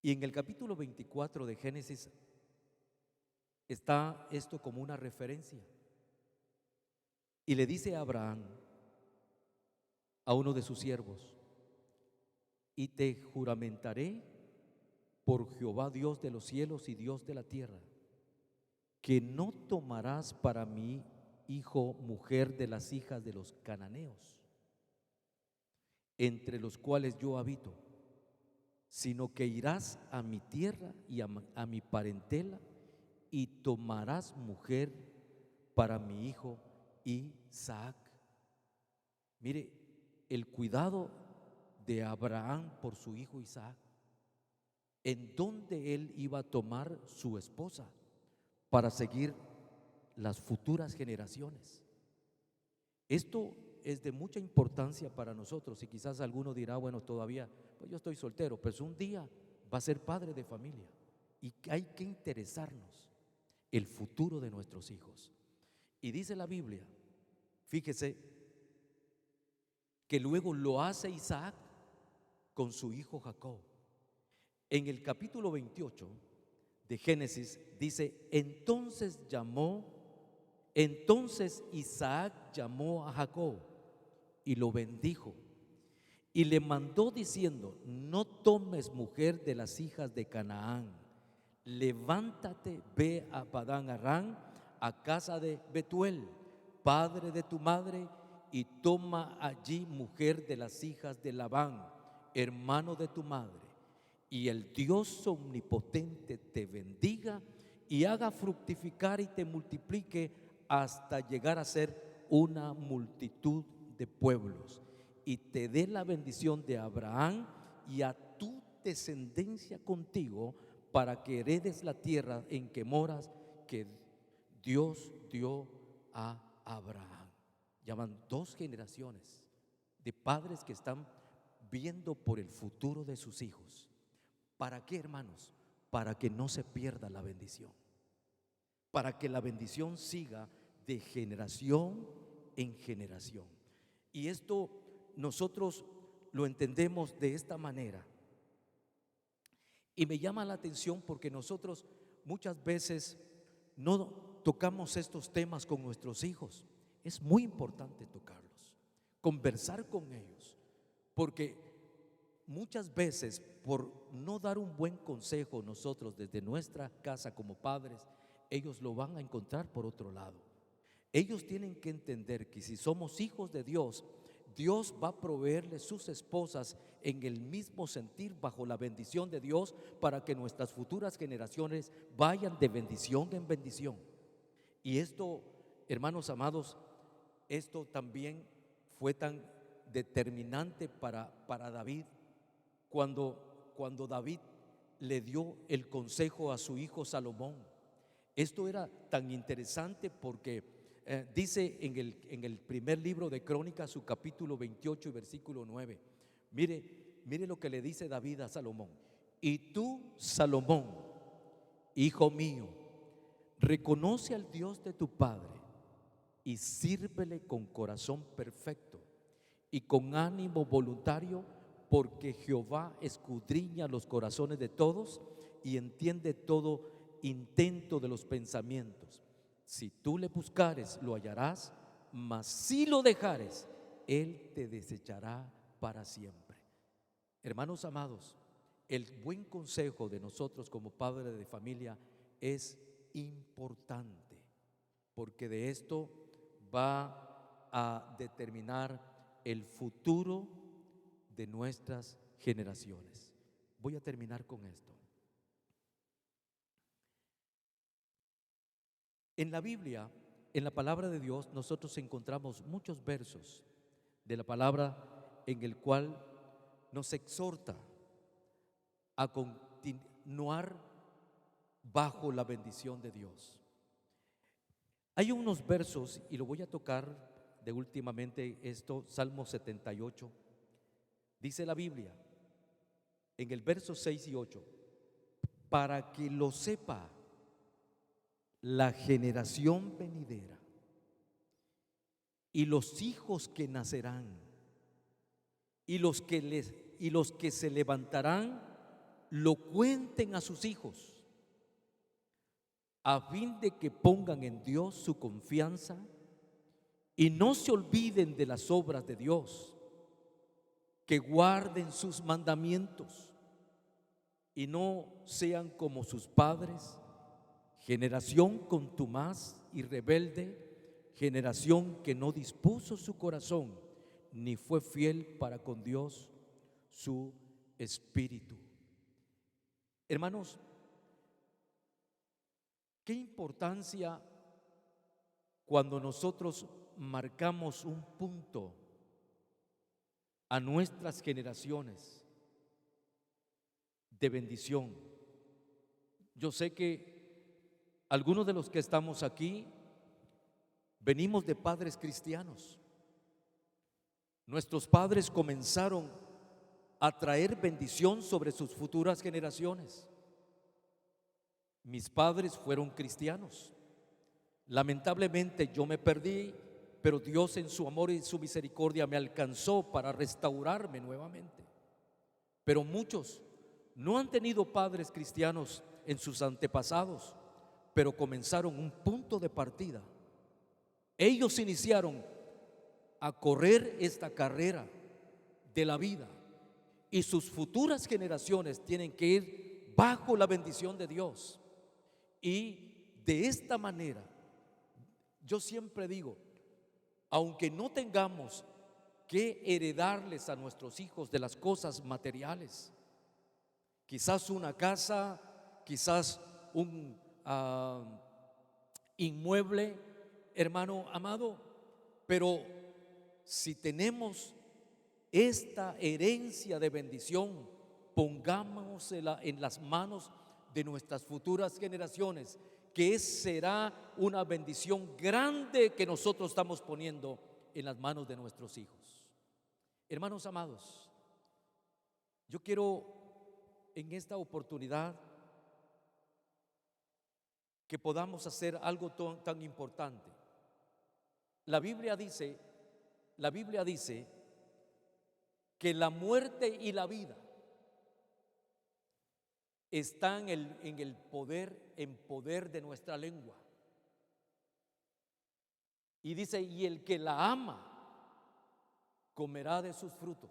Speaker 2: Y en el capítulo 24 de Génesis está esto como una referencia. Y le dice a Abraham, a uno de sus siervos: y te juramentaré por Jehová, Dios de los cielos y Dios de la tierra, que no tomarás para mi hijo mujer de las hijas de los cananeos, entre los cuales yo habito, sino que irás a mi tierra y a mi parentela, y tomarás mujer para mi hijo Isaac. Mire, el cuidado de Abraham por su hijo Isaac, en donde él iba a tomar su esposa para seguir las futuras generaciones. Esto es de mucha importancia para nosotros, y quizás alguno dirá: bueno, todavía, pues yo estoy soltero, pues un día va a ser padre de familia y hay que interesarnos el futuro de nuestros hijos. Y dice la Biblia, fíjese, que luego lo hace Isaac con su hijo Jacob. En el capítulo 28 de Génesis dice: entonces Isaac llamó a Jacob y lo bendijo, y le mandó diciendo: no tomes mujer de las hijas de Canaán, levántate, ve a Padán Aram, a casa de Betuel, padre de tu madre, y toma allí mujer de las hijas de Labán, hermano de tu madre, y el Dios omnipotente te bendiga y haga fructificar y te multiplique hasta llegar a ser una multitud de pueblos, y te dé la bendición de Abraham y a tu descendencia contigo, para que heredes la tierra en que moras, que Dios dio a Abraham. Ya van 2 generaciones de padres que están viendo por el futuro de sus hijos. ¿Para qué, hermanos? Para que no se pierda la bendición, para que la bendición siga de generación en generación. Y esto nosotros lo entendemos de esta manera. Y me llama la atención porque nosotros muchas veces no tocamos estos temas con nuestros hijos. Es muy importante tocarlos, conversar con ellos, porque muchas veces por no dar un buen consejo nosotros desde nuestra casa como padres, ellos lo van a encontrar por otro lado. Ellos tienen que entender que si somos hijos de Dios, Dios va a proveerles sus esposas en el mismo sentir, bajo la bendición de Dios, para que nuestras futuras generaciones vayan de bendición en bendición. Y esto, hermanos amados, esto también fue tan determinante para David cuando David le dio el consejo a su hijo Salomón. Esto era tan interesante porque dice en el primer libro de Crónicas, su capítulo 28 y versículo 9. Mire lo que le dice David a Salomón. Y tú, Salomón, hijo mío, reconoce al Dios de tu padre y sírvele con corazón perfecto y con ánimo voluntario, porque Jehová escudriña los corazones de todos y entiende todo intento de los pensamientos. Si tú le buscares, lo hallarás, mas si lo dejares, Él te desechará para siempre. Hermanos amados, el buen consejo de nosotros como padres de familia es importante, porque de esto va a determinar el futuro de nuestras generaciones. Voy a terminar con esto. En la Biblia, en la palabra de Dios, nosotros encontramos muchos versos de la palabra en el cual nos exhorta a continuar bajo la bendición de Dios. Hay unos versos, y lo voy a tocar de últimamente esto, Salmo 78. Dice la Biblia, en el verso 6 y 8, para que lo sepa la generación venidera y los hijos que nacerán y los que se levantarán lo cuenten a sus hijos, a fin de que pongan en Dios su confianza y no se olviden de las obras de Dios, que guarden sus mandamientos y no sean como sus padres, generación contumaz y rebelde, generación que no dispuso su corazón ni fue fiel para con Dios su espíritu. Hermanos, qué importancia cuando nosotros marcamos un punto a nuestras generaciones de bendición. Yo sé que algunos de los que estamos aquí venimos de padres cristianos. Nuestros padres comenzaron a traer bendición sobre sus futuras generaciones. Mis padres fueron cristianos. Lamentablemente yo me perdí, pero Dios en su amor y su misericordia me alcanzó para restaurarme nuevamente. Pero muchos no han tenido padres cristianos en sus antepasados, pero comenzaron un punto de partida. Ellos iniciaron a correr esta carrera de la vida y sus futuras generaciones tienen que ir bajo la bendición de Dios. Y de esta manera, yo siempre digo, aunque no tengamos que heredarles a nuestros hijos de las cosas materiales, quizás una casa, quizás un inmueble, hermano amado, pero si tenemos esta herencia de bendición, pongámosla en las manos de nuestras futuras generaciones, que será una bendición grande que nosotros estamos poniendo en las manos de nuestros hijos. Hermanos amados, yo quiero en esta oportunidad que podamos hacer algo tan importante.
Speaker 4: la Biblia dice que la muerte y la vida están en poder de nuestra lengua. Y dice, y el que la ama comerá de sus frutos.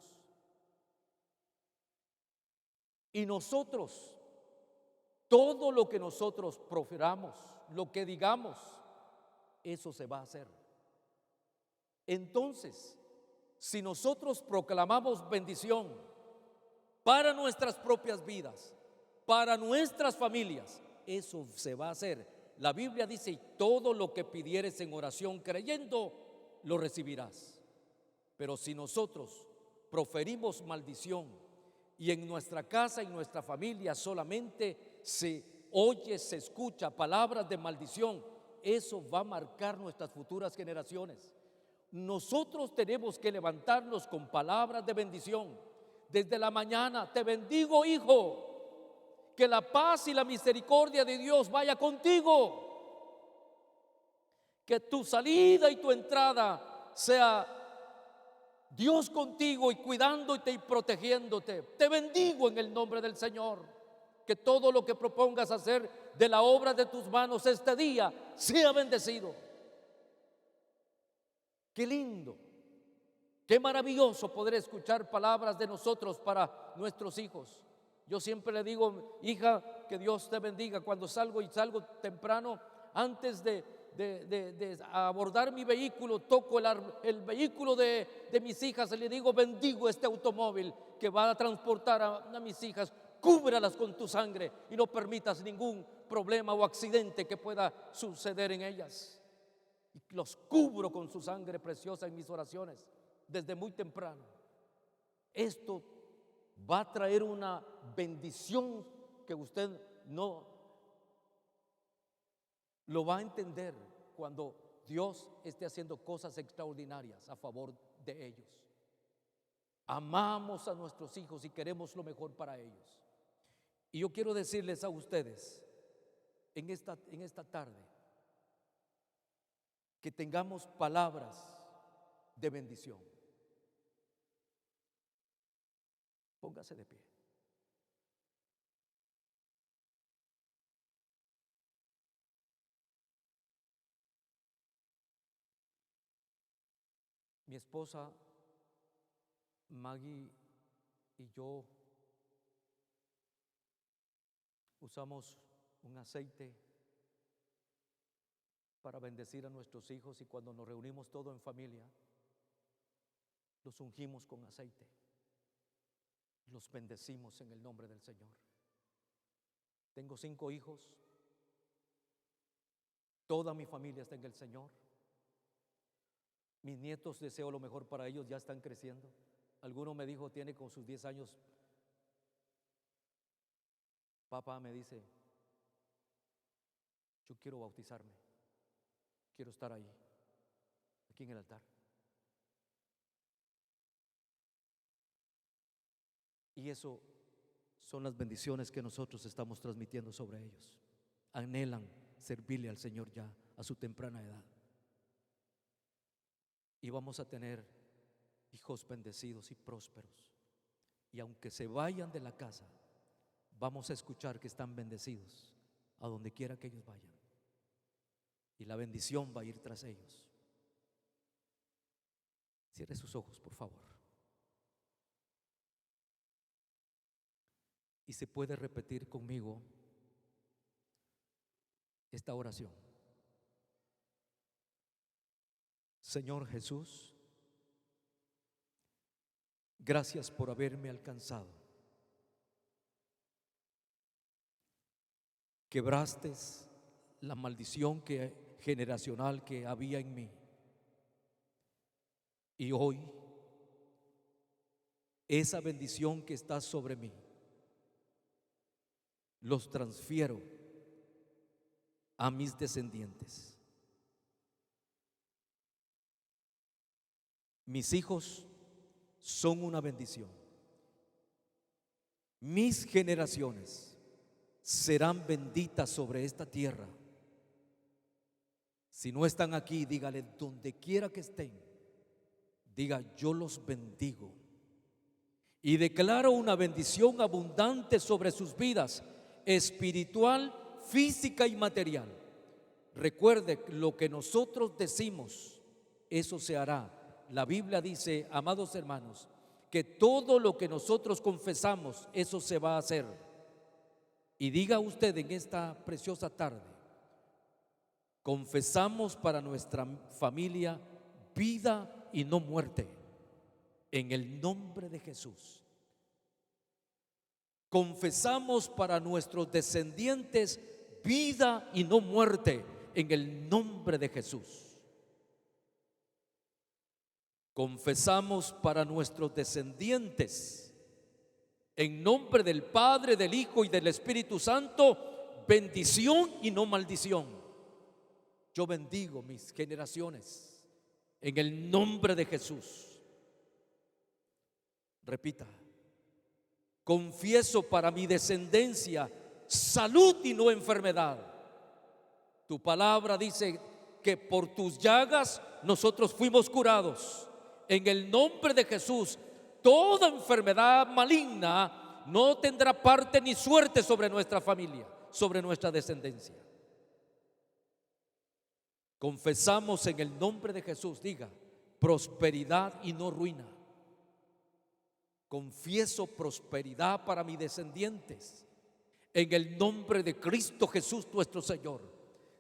Speaker 4: Y nosotros, todo lo que nosotros proferamos, lo que digamos, eso se va a hacer. Entonces, si nosotros proclamamos bendición para nuestras propias vidas, para nuestras familias, eso se va a hacer. La Biblia dice, todo lo que pidieres en oración creyendo, lo recibirás. Pero si nosotros proferimos maldición y en nuestra casa y nuestra familia solamente se oye, se escucha palabras de maldición, eso va a marcar nuestras futuras generaciones. Nosotros tenemos que levantarnos con palabras de bendición. Desde la mañana, te bendigo, hijo. Que la paz y la misericordia de Dios vaya contigo. Que tu salida y tu entrada sea Dios contigo y cuidándote y protegiéndote. Te bendigo en el nombre del Señor. Que todo lo que propongas hacer de la obra de tus manos este día sea bendecido. Qué lindo, qué maravilloso poder escuchar palabras de nosotros para nuestros hijos. Yo siempre le digo, hija, que Dios te bendiga. Cuando salgo temprano, antes de abordar mi vehículo, toco el vehículo de mis hijas y le digo, bendigo este automóvil que va a transportar a mis hijas. Cúbralas con tu sangre y no permitas ningún problema o accidente que pueda suceder en ellas. Y los cubro con su sangre preciosa en mis oraciones desde muy temprano. Esto va a traer una bendición que usted no lo va a entender cuando Dios esté haciendo cosas extraordinarias a favor de ellos. Amamos a nuestros hijos y queremos lo mejor para ellos. Y yo quiero decirles a ustedes en esta tarde que tengamos palabras de bendición. Póngase de pie. Mi esposa Maggie y yo usamos un aceite para bendecir a nuestros hijos y cuando nos reunimos todos en familia, los ungimos con aceite. Los bendecimos en el nombre del Señor. Tengo 5 hijos. Toda mi familia está en el Señor. Mis nietos, deseo lo mejor para ellos, ya están creciendo. Alguno me dijo, tiene con sus 10 años, papá, me dice, yo quiero bautizarme, quiero estar ahí, aquí en el altar. Y eso son las bendiciones que nosotros estamos transmitiendo sobre ellos. Anhelan servirle al Señor ya a su temprana edad. Y vamos a tener hijos bendecidos y prósperos. Y aunque se vayan de la casa, vamos a escuchar que están bendecidos a donde quiera que ellos vayan. Y la bendición va a ir tras ellos. Cierre sus ojos, por favor. Y se puede repetir conmigo esta oración. Señor Jesús, gracias por haberme alcanzado. Quebraste la maldición generacional que había en mí. Y hoy, esa bendición que está sobre mí, los transfiero a mis descendientes. Mis hijos son una bendición. Mis generaciones serán benditas sobre esta tierra
Speaker 2: Si no están aquí, dígale donde quiera que estén, diga: yo los bendigo y declaro una bendición abundante sobre sus vidas, espiritual, física y material. Recuerde, lo que nosotros decimos, eso se hará. La Biblia dice, amados hermanos, que todo lo que nosotros confesamos, eso se va a hacer. Y diga usted en esta preciosa tarde: confesamos para nuestra familia vida y no muerte, en el nombre de Jesús. Confesamos para nuestros descendientes vida y no muerte, en el nombre de Jesús. Confesamos para nuestros descendientes, en nombre del Padre, del Hijo y del Espíritu Santo, bendición y no maldición. Yo bendigo mis generaciones en el nombre de Jesús. Repita: confieso para mi descendencia salud y no enfermedad. Tu palabra dice que por tus llagas nosotros fuimos curados. En el nombre de Jesús, toda enfermedad maligna no tendrá parte ni suerte sobre nuestra familia, sobre nuestra descendencia. Confesamos en el nombre de Jesús, diga, prosperidad y no ruina. Confieso prosperidad para mis descendientes. En el nombre de Cristo Jesús nuestro Señor.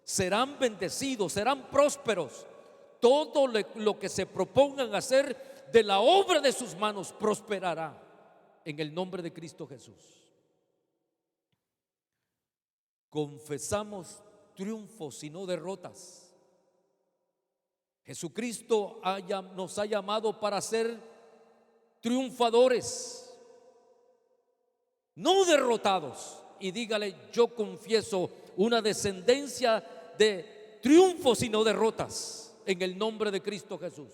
Speaker 2: Serán bendecidos, serán prósperos. Todo lo que se propongan hacer de la obra de sus manos prosperará. En el nombre de Cristo Jesús. Confesamos triunfos y no derrotas. Jesucristo nos ha llamado para ser triunfadores, no derrotados. Y dígale: yo confieso una descendencia de triunfos y no derrotas, en el nombre de Cristo Jesús.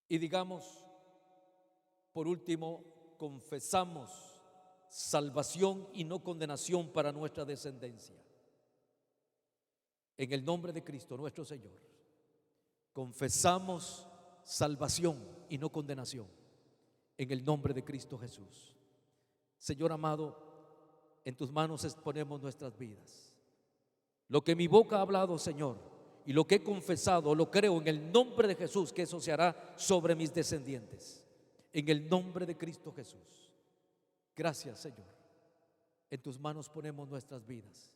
Speaker 2: Y digamos, por último, confesamos salvación y no condenación para nuestra descendencia. En el nombre de Cristo nuestro Señor, confesamos salvación y no condenación, en el nombre de Cristo Jesús. Señor amado, en tus manos exponemos nuestras vidas. Lo que mi boca ha hablado, Señor, y lo que he confesado, lo creo en el nombre de Jesús, que eso se hará sobre mis descendientes, en el nombre de Cristo Jesús. Gracias, Señor. En tus manos ponemos nuestras vidas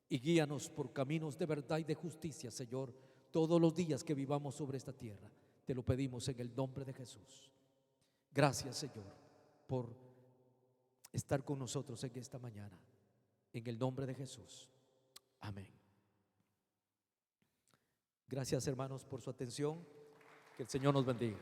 Speaker 2: y guíanos por caminos de verdad y de justicia, Señor, todos los días que vivamos sobre esta tierra. Te lo pedimos en el nombre de Jesús. Gracias, Señor, por estar con nosotros en esta mañana. En el nombre de Jesús. Amén. Gracias, hermanos, por su atención. Que el Señor nos bendiga.